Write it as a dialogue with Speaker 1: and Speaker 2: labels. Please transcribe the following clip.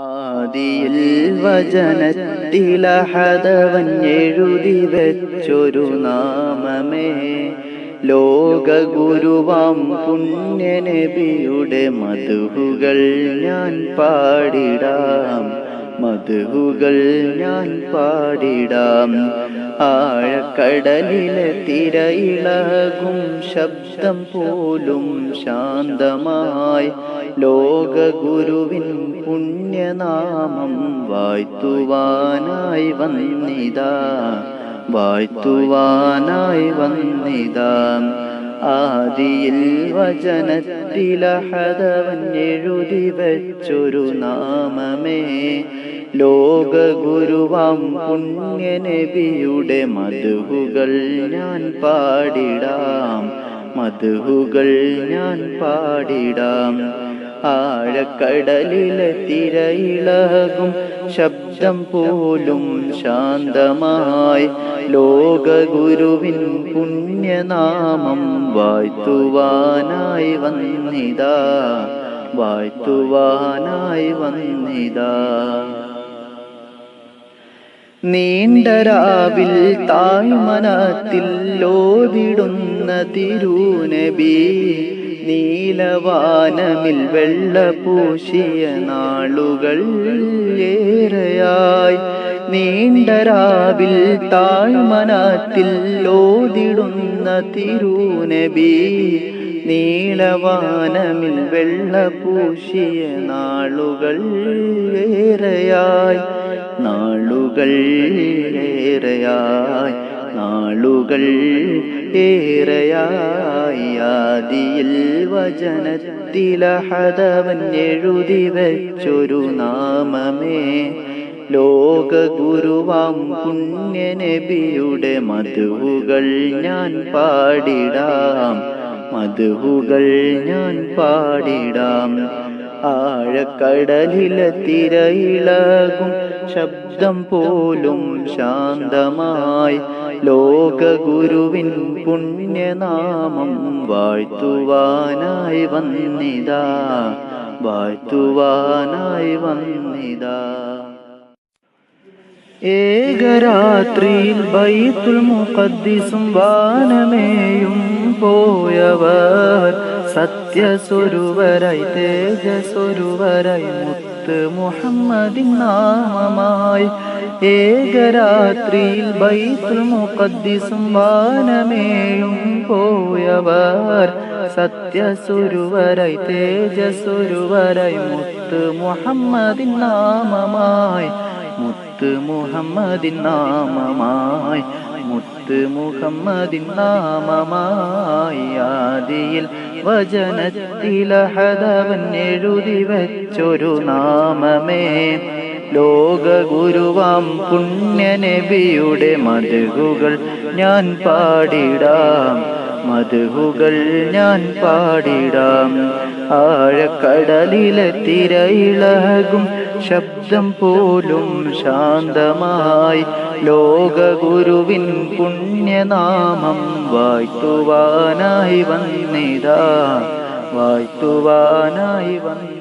Speaker 1: ആദിയിൽ വചനത്തിലഹദവൻ എഴുതി വെച്ചൊരു നാമമേ ലോകഗുരുവാം പുണ്യനബിയുടെ മദ്ഹുകൾ ഞാൻ പാടിടാം, മദ്ഹുകൾ ഞാൻ പാടിടാം. ആഴക്കടലിലെ തിരയിളകും ശബ്ദം പോലും ശാന്തമായി ലോകഗുരുവിൻ പുണ്യനാമം വാഴ്ത്തുവാനായി വന്നിതാ, വാഴ്ത്തുവാനായി വന്നിതാ. ആദിയിൽ വചനത്തിലഹദവൻ എഴുതി വെച്ചൊരു നാമമേ ലോകഗുരുവാം പുണ്യനബിയുടെ മദ്ഹുകൾ ഞാൻ പാടിടാം, മദ്ഹുകൾ ഞാൻ പാടിടാം. ആഴക്കടലിലെ തിരയിളകും ശബ്ദം പോലും ശാന്തമായി ലോകഗുരുവിൻ പുണ്യനാമം വാഴ്ത്തുവാനായി വന്നിതാ, വാഴ്ത്തുവാനായി വന്നിതാ. നീണ്ട രാവിൽ താഴ്മനത്തിൽ ഓതിടുന്ന തിരുനബി നീലവാനമിൽ വെള്ള പൂശിയ നാളുകൾ ഏറെയായി. നീണ്ട രാവിൽ താഴ്മനത്തിൽ ഓതിടുന്ന തിരുനബി നീലവാനമിൽ വെള്ള പൂശിയ നാളുകൾ ഏറെയായി, നാളുകൾ ഏറെയായി, നാളുകൾ ഏറെയായി. ആദിയിൽ വചനത്തിലഹദവൻ എഴുതി വെച്ചൊരു നാമമേ ലോകഗുരുവാം പുണ്യനബിയുടെ മദ്ഹുകൾ ഞാൻ പാടിടാം, മദ്ഹുകൾ ഞാൻ പാടിടാം. ആഴക്കടലിലെ തിരയിളകും ശബ്ദം പോലും ശാന്തമായി ലോകഗുരുവിൻ പുണ്യനാമം വാഴ്ത്തുവാനായി വന്നിതാ, വാഴ്ത്തുവാനായി വന്നിതാ. ഏകരാത്രിയിൽ ബൈത്തുൽ മുഖദ്ദിസും വാനമേയും പോയവർ സത്യസ്വരൂപരായി തേജസ്വരൂപരായി മുത്ത് മുഹമ്മദിൻ നാമമായി. ഏകരാത്രിയിൽ ബൈത്തുൽ മുഖദ്ദിസും വാനമേയും പോയവർ സത്യസ്വരൂപരായി തേജസ്വരൂപരായി മുത്ത് മുഹമ്മദിൻ നാമമായി, മുത്ത് മുഹമ്മദിൻ നാമമായി, മുത്ത് മുഹമ്മദിൻ നാമമായി. ആദിയിൽ വചനത്തിലഹദവൻ എഴുതി വെച്ചൊരു നാമമേ ലോകഗുരുവാം പുണ്യനബിയുടെ മദ്ഹുകൾ ഞാൻ പാടിടാം, മദ്ഹുകൾ ഞാൻ പാടിടാം. ആഴക്കടലിലെ തിരയിളകും ശബ്ദം പോലും ശാന്തമായി ലോകഗുരുവിൻ പുണ്യനാമം വാഴ്ത്തുവാനായി വന്നിതാ, വാഴ്ത്തുവാനായി വന്നിതാ.